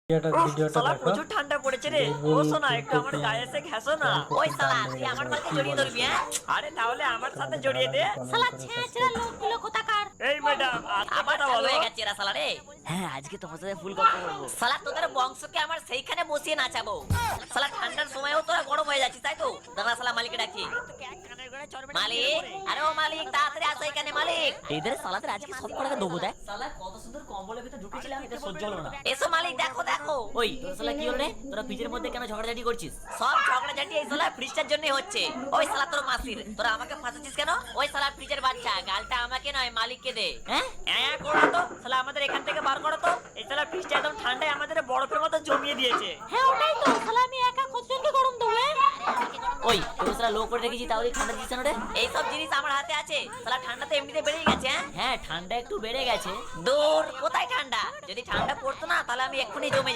ভিডিওটা শালা দেখো। প্রচুর ঠান্ডা পড়েছে রে। ও সোনা একটু আমার গায়ে এসে ঘেঁষো না। ওই শালা তুই আমার মালকে জড়িয়ে ধরবি হ্যাঁ? আরে তাহলে আমার সাথে জড়িয়ে দে। শালা ছেঁচড়া লোকগুলো কোথাকার। এই ম্যাডাম আজকে আমার কথা চালু বলো। হয়ে গেছে এরা শালা রে। হ্যাঁ আজকে তোমার সাথে ফুল গল্প করবো। শালা তোদের বংশকে আমার সেইখানে বসিয়ে নাচাবো। শালা ঠান্ডার সময়ও তোরা গরম হয়ে যাচ্ছিস তাই তো? দাঁড়া শালা মালিককে ডাকি। মালিক, আরে ও মালিক তাড়াতাড়ি আসো এখানে মালিক। এদের শালাদের আজকে সব কটাকে দেবো দেখ। শালা কত সুন্দর কম্বলের ভিতরে ঢুকেছিলাম এটা সহ্য হলো না। এসো মালিক দেখো দেখো। ওই তোর শালা কি হলো রে? তোরা ফ্রিজের মধ্যে কেন ঝগড়াঝাটি করছিস? সব ঝগড়াঝাটি এই শালা ফ্রিজটার জন্যই হচ্ছে। ওই শালা তোর মাসির। তোরা আমাকে ফাঁসাচ্ছিস কেন? ওই শালা ফ্রিজের বাচ্চা গালটা আমাকে নয় মালিককে দে। হ্যাঁ? হ্যাঁ করো তো। শালা আমাদের এখান থেকে বার করো তো। এই শালা ফ্রিজটা একদম ঠান্ডায় আমাদের বরফের মতো জমিয়ে দিয়েছে। হ্যাঁ ওটাই তো, শালা আমি একা কতজনকে গরম দেবো? ওই তোর শালা লো করে রেখেছি তাহলে ঠান্ডা দিচ্ছে না রে। এই সব জিনিস আমার হাতে আছে। শালা ঠান্ডা তো এমনিতে বেড়ে গেছে। হ্যাঁ ঠান্ডা একটু বেড়ে গেছে। দূর কোথায় ঠান্ডা? যদি ঠান্ডা পড়তো না তাহলে আমি এক্ষুনি জমে